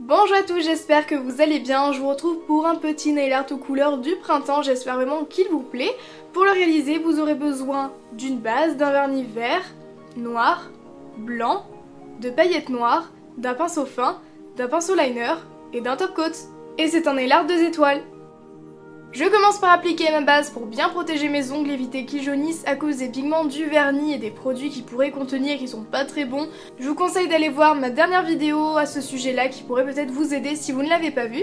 Bonjour à tous, j'espère que vous allez bien. Je vous retrouve pour un petit nail art aux couleurs du printemps, j'espère vraiment qu'il vous plaît. Pour le réaliser, vous aurez besoin d'une base, d'un vernis vert, noir, blanc, de paillettes noires, d'un pinceau fin, d'un pinceau liner et d'un top coat. Et c'est un nail art 2 étoiles. Je commence par appliquer ma base pour bien protéger mes ongles, éviter qu'ils jaunissent à cause des pigments du vernis et des produits qui pourraient contenir qui sont pas très bons. Je vous conseille d'aller voir ma dernière vidéo à ce sujet là qui pourrait peut-être vous aider si vous ne l'avez pas vu.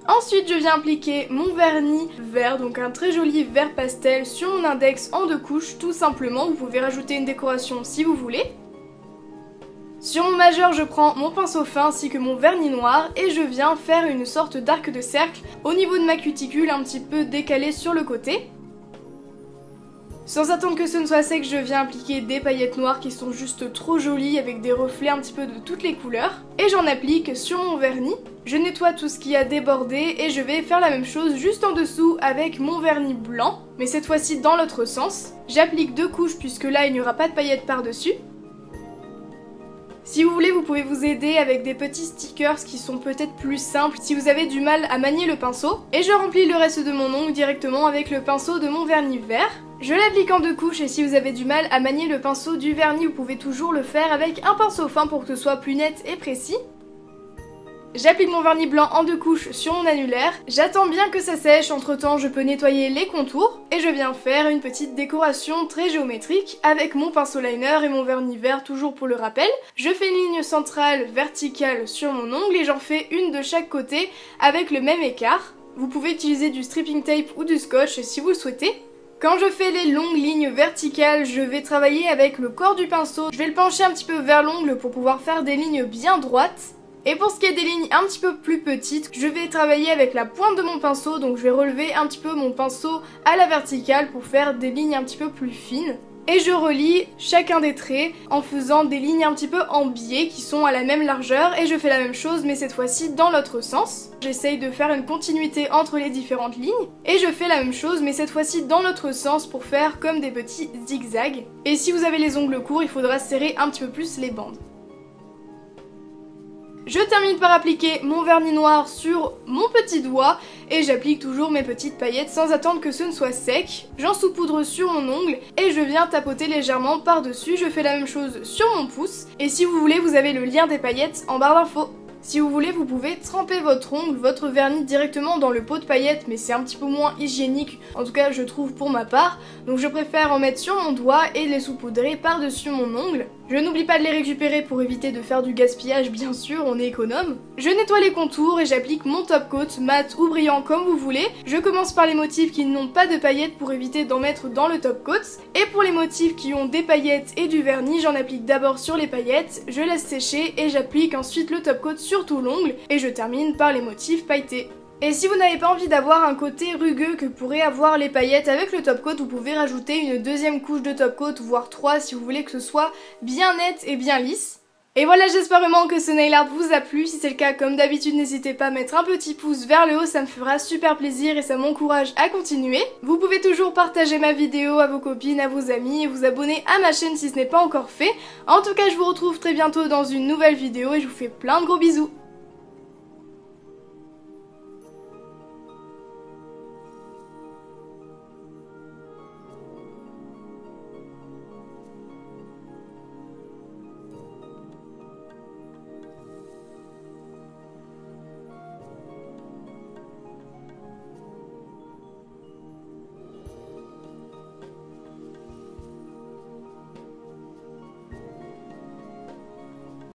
Ensuite je viens appliquer mon vernis vert, donc un très joli vert pastel sur mon index en 2 couches tout simplement. Vous pouvez rajouter une décoration si vous voulez. Sur mon majeur, je prends mon pinceau fin ainsi que mon vernis noir et je viens faire une sorte d'arc de cercle au niveau de ma cuticule, un petit peu décalé sur le côté. Sans attendre que ce ne soit sec, je viens appliquer des paillettes noires qui sont juste trop jolies avec des reflets un petit peu de toutes les couleurs. Et j'en applique sur mon vernis. Je nettoie tout ce qui a débordé et je vais faire la même chose juste en dessous avec mon vernis blanc, mais cette fois-ci dans l'autre sens. J'applique 2 couches puisque là il n'y aura pas de paillettes par-dessus. Si vous voulez, vous pouvez vous aider avec des petits stickers qui sont peut-être plus simples si vous avez du mal à manier le pinceau. Et je remplis le reste de mon ongle directement avec le pinceau de mon vernis vert. Je l'applique en 2 couches et si vous avez du mal à manier le pinceau du vernis, vous pouvez toujours le faire avec un pinceau fin pour que ce soit plus net et précis. J'applique mon vernis blanc en 2 couches sur mon annulaire, j'attends bien que ça sèche, entre temps je peux nettoyer les contours et je viens faire une petite décoration très géométrique avec mon pinceau liner et mon vernis vert toujours pour le rappel. Je fais une ligne centrale verticale sur mon ongle et j'en fais une de chaque côté avec le même écart. Vous pouvez utiliser du stripping tape ou du scotch si vous le souhaitez. Quand je fais les longues lignes verticales, je vais travailler avec le corps du pinceau, je vais le pencher un petit peu vers l'ongle pour pouvoir faire des lignes bien droites. Et pour ce qui est des lignes un petit peu plus petites, je vais travailler avec la pointe de mon pinceau, donc je vais relever un petit peu mon pinceau à la verticale pour faire des lignes un petit peu plus fines. Et je relie chacun des traits en faisant des lignes un petit peu en biais qui sont à la même largeur et je fais la même chose mais cette fois-ci dans l'autre sens. J'essaye de faire une continuité entre les différentes lignes et je fais la même chose mais cette fois-ci dans l'autre sens pour faire comme des petits zigzags. Et si vous avez les ongles courts, il faudra serrer un petit peu plus les bandes. Je termine par appliquer mon vernis noir sur mon petit doigt et j'applique toujours mes petites paillettes sans attendre que ce ne soit sec. J'en saupoudre sur mon ongle et je viens tapoter légèrement par-dessus. Je fais la même chose sur mon pouce et si vous voulez, vous avez le lien des paillettes en barre d'infos. Si vous voulez, vous pouvez tremper votre ongle, votre vernis directement dans le pot de paillettes, mais c'est un petit peu moins hygiénique, en tout cas je trouve pour ma part. Donc je préfère en mettre sur mon doigt et les saupoudrer par-dessus mon ongle. Je n'oublie pas de les récupérer pour éviter de faire du gaspillage, bien sûr, on est économe. Je nettoie les contours et j'applique mon top coat, mat ou brillant comme vous voulez. Je commence par les motifs qui n'ont pas de paillettes pour éviter d'en mettre dans le top coat. Et pour les motifs qui ont des paillettes et du vernis, j'en applique d'abord sur les paillettes, je laisse sécher et j'applique ensuite le top coat sur tout l'ongle et je termine par les motifs pailletés. Et si vous n'avez pas envie d'avoir un côté rugueux que pourraient avoir les paillettes avec le top coat, vous pouvez rajouter une deuxième couche de top coat, voire 3 si vous voulez que ce soit bien net et bien lisse. Et voilà, j'espère vraiment que ce nail art vous a plu. Si c'est le cas, comme d'habitude, n'hésitez pas à mettre un petit pouce vers le haut, ça me fera super plaisir et ça m'encourage à continuer. Vous pouvez toujours partager ma vidéo à vos copines, à vos amis et vous abonner à ma chaîne si ce n'est pas encore fait. En tout cas, je vous retrouve très bientôt dans une nouvelle vidéo et je vous fais plein de gros bisous.